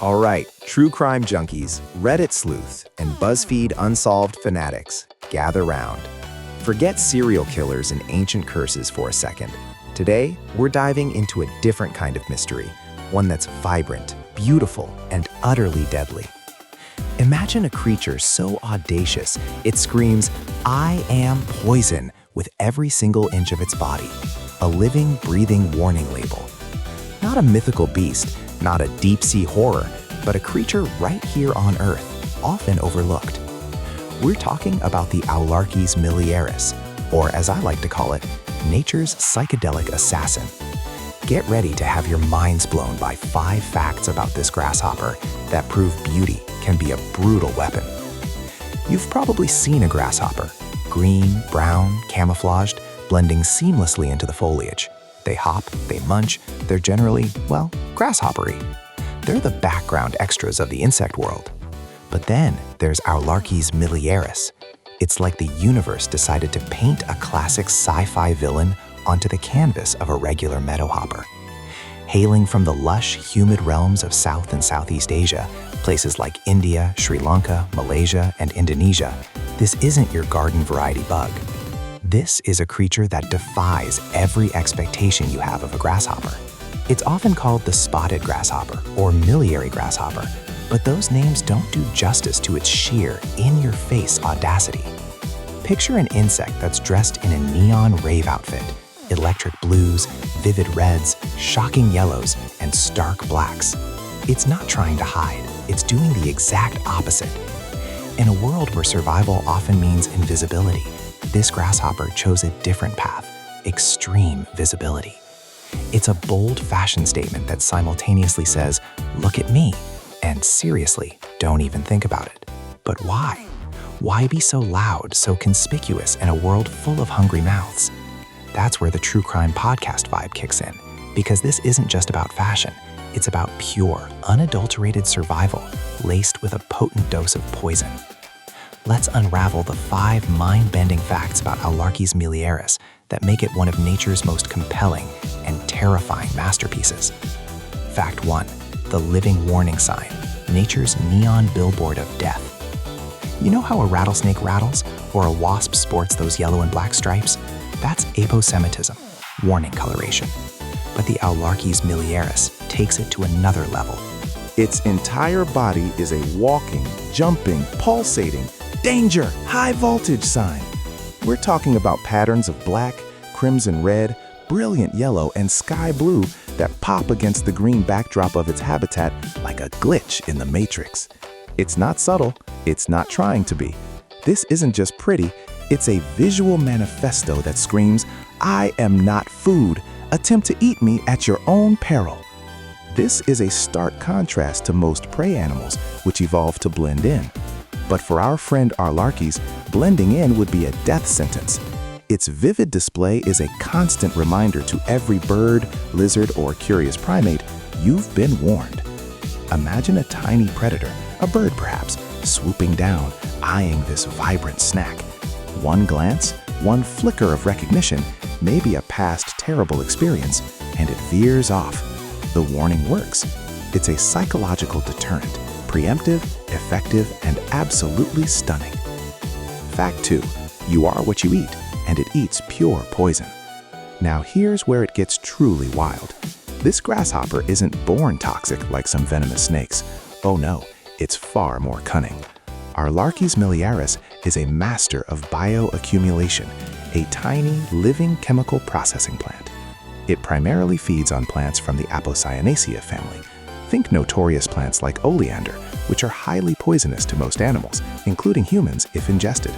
All right, true crime junkies, Reddit sleuths, and BuzzFeed unsolved fanatics, gather round. Forget serial killers and ancient curses for a second. Today, we're diving into a different kind of mystery, one that's vibrant, beautiful, and utterly deadly. Imagine a creature so audacious, it screams, "I am poison," with every single inch of its body. A living, breathing warning label. Not a mythical beast, not a deep-sea horror, but a creature right here on Earth, often overlooked. We're talking about the Aularches Miliaris, or as I like to call it, nature's psychedelic assassin. Get ready to have your minds blown by 5 facts about this grasshopper that prove beauty can be a brutal weapon. You've probably seen a grasshopper, green, brown, camouflaged, blending seamlessly into the foliage. They hop, they munch, they're generally, well, grasshoppery. They're the background extras of the insect world. But then there's Aularches Miliaris. It's like the universe decided to paint a classic sci-fi villain onto the canvas of a regular meadowhopper. Hailing from the lush, humid realms of South and Southeast Asia, places like India, Sri Lanka, Malaysia, and Indonesia, this isn't your garden variety bug. This is a creature that defies every expectation you have of a grasshopper. It's often called the spotted grasshopper or miliary grasshopper, but those names don't do justice to its sheer, in-your-face audacity. Picture an insect that's dressed in a neon rave outfit, electric blues, vivid reds, shocking yellows, and stark blacks. It's not trying to hide, it's doing the exact opposite. In a world where survival often means invisibility, this grasshopper chose a different path, extreme visibility. It's a bold fashion statement that simultaneously says, "Look at me," and seriously, don't even think about it. But why? Why be so loud, so conspicuous in a world full of hungry mouths? That's where the True Crime Podcast vibe kicks in, because this isn't just about fashion. It's about pure, unadulterated survival, laced with a potent dose of poison. Let's unravel the 5 mind-bending facts about Aularches Miliaris that make it one of nature's most compelling and terrifying masterpieces. Fact 1. The living warning sign, nature's neon billboard of death. You know how a rattlesnake rattles, or a wasp sports those yellow and black stripes? That's aposematism, warning coloration. But the Aularches Miliaris takes it to another level. Its entire body is a walking, jumping, pulsating, danger, high voltage sign. We're talking about patterns of black, crimson red, brilliant yellow, and sky blue that pop against the green backdrop of its habitat like a glitch in the Matrix. It's not subtle, it's not trying to be. This isn't just pretty, it's a visual manifesto that screams, "I am not food. Attempt to eat me at your own peril." This is a stark contrast to most prey animals, which evolved to blend in. But for our friend Aularches, blending in would be a death sentence. Its vivid display is a constant reminder to every bird, lizard, or curious primate, you've been warned. Imagine a tiny predator, a bird perhaps, swooping down, eyeing this vibrant snack. One glance, one flicker of recognition, maybe a past terrible experience, and it veers off. The warning works. It's a psychological deterrent, preemptive, effective, and absolutely stunning. Fact 2. You are what you eat, and it eats pure poison. Now here's where it gets truly wild. This grasshopper isn't born toxic like some venomous snakes. Oh no, it's far more cunning. Aularches Miliaris is a master of bioaccumulation, a tiny, living chemical processing plant. It primarily feeds on plants from the Apocyanaceae family. Think notorious plants like oleander, which are highly poisonous to most animals, including humans if ingested.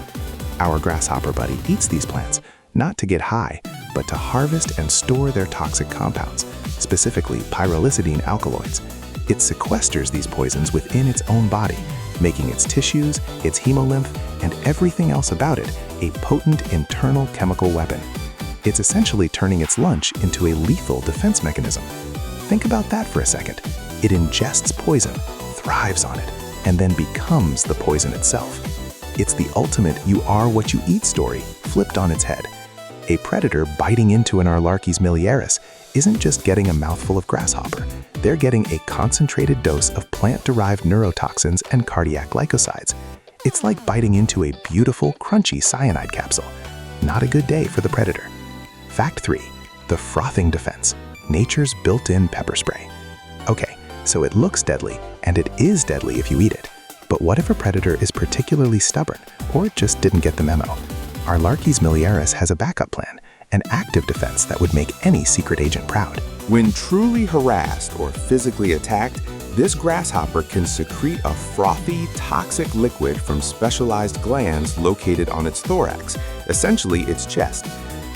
Our grasshopper buddy eats these plants, not to get high, but to harvest and store their toxic compounds, specifically pyrolysidine alkaloids. It sequesters these poisons within its own body, making its tissues, its hemolymph, and everything else about it a potent internal chemical weapon. It's essentially turning its lunch into a lethal defense mechanism. Think about that for a second. It ingests poison, thrives on it, and then becomes the poison itself. It's the ultimate "you are what you eat" story, flipped on its head. A predator biting into an Aularches Miliaris isn't just getting a mouthful of grasshopper. they're getting a concentrated dose of plant-derived neurotoxins and cardiac glycosides. It's like biting into a beautiful, crunchy cyanide capsule. Not a good day for the predator. Fact 3. The frothing defense, nature's built-in pepper spray. Okay, so it looks deadly, and it is deadly if you eat it. But what if a predator is particularly stubborn, or just didn't get the memo? Aularches Miliaris has a backup plan, an active defense that would make any secret agent proud. When truly harassed or physically attacked, this grasshopper can secrete a frothy, toxic liquid from specialized glands located on its thorax, essentially its chest.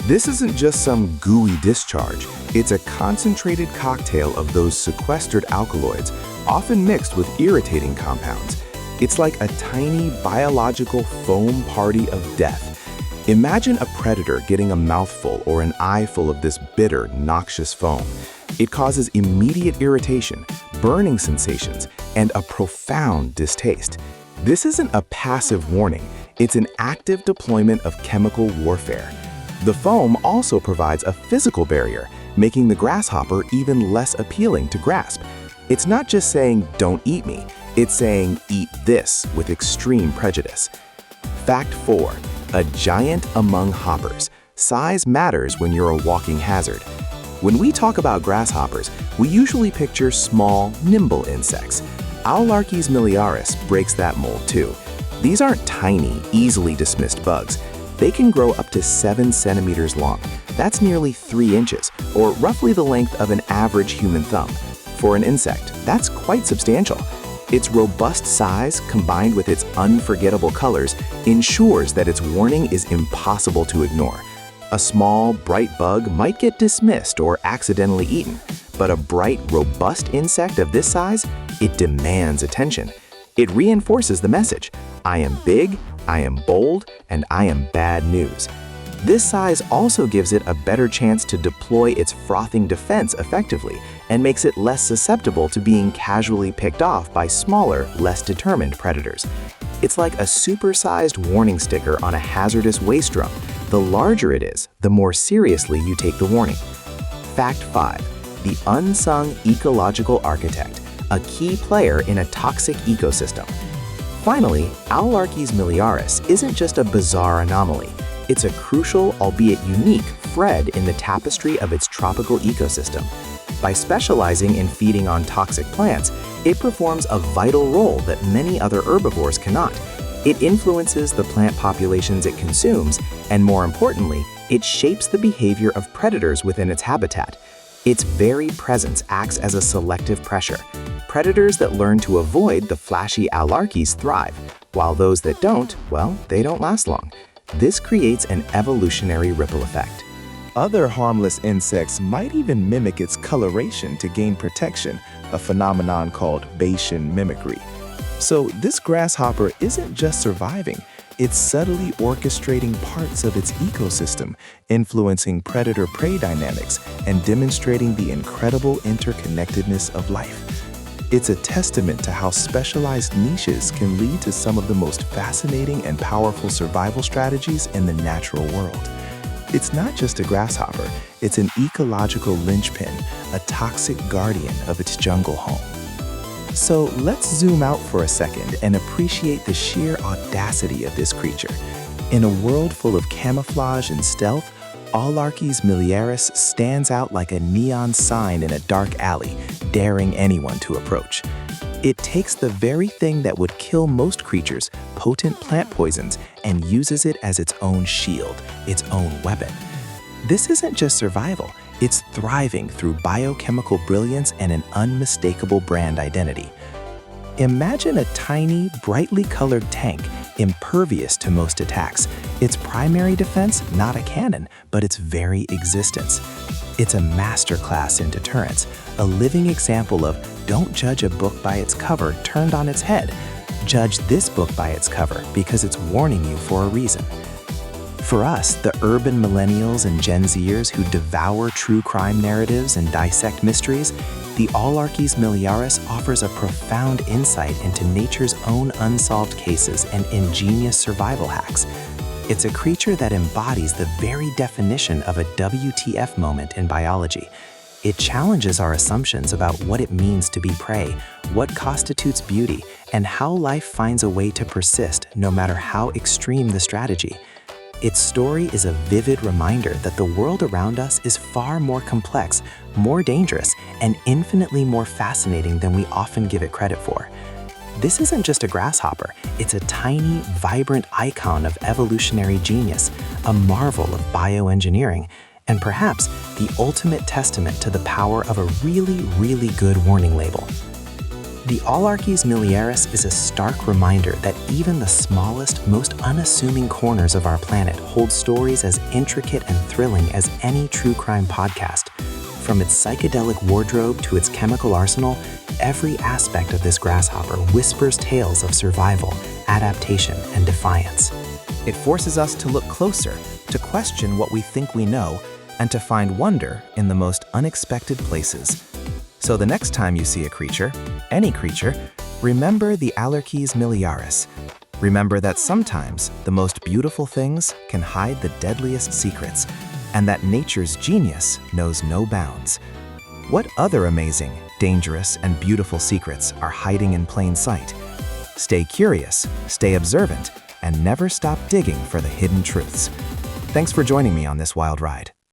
This isn't just some gooey discharge. It's a concentrated cocktail of those sequestered alkaloids, often mixed with irritating compounds. It's like a tiny biological foam party of death. Imagine a predator getting a mouthful or an eyeful of this bitter, noxious foam. It causes immediate irritation, burning sensations, and a profound distaste. This isn't a passive warning. It's an active deployment of chemical warfare. The foam also provides a physical barrier, making the grasshopper even less appealing to grasp. It's not just saying, "Don't eat me," it's saying, "Eat this," with extreme prejudice. Fact 4. A giant among hoppers. Size matters when you're a walking hazard. When we talk about grasshoppers, we usually picture small, nimble insects. Aularches Miliaris breaks that mold too. These aren't tiny, easily dismissed bugs. They can grow up to 7 centimeters long. That's nearly 3 inches, or roughly the length of an average human thumb. For an insect, that's quite substantial. Its robust size, combined with its unforgettable colors, ensures that its warning is impossible to ignore. A small, bright bug might get dismissed or accidentally eaten, but a bright, robust insect of this size, it demands attention. It reinforces the message: I am big, I am bold, and I am bad news. This size also gives it a better chance to deploy its frothing defense effectively and makes it less susceptible to being casually picked off by smaller, less determined predators. It's like a supersized warning sticker on a hazardous waste drum. The larger it is, the more seriously you take the warning. Fact 5. The unsung ecological architect, a key player in a toxic ecosystem. Finally, Aularches Miliaris isn't just a bizarre anomaly. It's a crucial, albeit unique, thread in the tapestry of its tropical ecosystem. By specializing in feeding on toxic plants, it performs a vital role that many other herbivores cannot. It influences the plant populations it consumes, and more importantly, it shapes the behavior of predators within its habitat. Its very presence acts as a selective pressure. Predators that learn to avoid the flashy Aularches thrive, while those that don't, well, they don't last long. This creates an evolutionary ripple effect. Other harmless insects might even mimic its coloration to gain protection, a phenomenon called Bayesian mimicry. So this grasshopper isn't just surviving, it's subtly orchestrating parts of its ecosystem, influencing predator-prey dynamics and demonstrating the incredible interconnectedness of life. It's a testament to how specialized niches can lead to some of the most fascinating and powerful survival strategies in the natural world. It's not just a grasshopper, it's an ecological linchpin, a toxic guardian of its jungle home. So let's zoom out for a second and appreciate the sheer audacity of this creature. In a world full of camouflage and stealth, Aularches Miliaris stands out like a neon sign in a dark alley, daring anyone to approach. It takes the very thing that would kill most creatures, potent plant poisons, and uses it as its own shield, its own weapon. This isn't just survival, it's thriving through biochemical brilliance and an unmistakable brand identity. Imagine a tiny, brightly colored tank, impervious to most attacks. Its primary defense, not a cannon, but its very existence. It's a masterclass in deterrence, a living example of don't judge a book by its cover turned on its head. Judge this book by its cover because it's warning you for a reason. For us, the urban millennials and Gen Zers who devour true crime narratives and dissect mysteries, the Aularches Miliaris offers a profound insight into nature's own unsolved cases and ingenious survival hacks. It's a creature that embodies the very definition of a WTF moment in biology. It challenges our assumptions about what it means to be prey, what constitutes beauty, and how life finds a way to persist no matter how extreme the strategy. Its story is a vivid reminder that the world around us is far more complex, more dangerous, and infinitely more fascinating than we often give it credit for. This isn't just a grasshopper, it's a tiny, vibrant icon of evolutionary genius, a marvel of bioengineering, and perhaps the ultimate testament to the power of a really, really good warning label. The Aularches Miliaris is a stark reminder that even the smallest, most unassuming corners of our planet hold stories as intricate and thrilling as any true crime podcast. From its psychedelic wardrobe to its chemical arsenal, every aspect of this grasshopper whispers tales of survival, adaptation, and defiance. It forces us to look closer, to question what we think we know, and to find wonder in the most unexpected places. So the next time you see a creature, any creature, remember the Aularches Miliaris. Remember that sometimes the most beautiful things can hide the deadliest secrets, and that nature's genius knows no bounds. What other amazing, dangerous, and beautiful secrets are hiding in plain sight? Stay curious, stay observant, and never stop digging for the hidden truths. Thanks for joining me on this wild ride.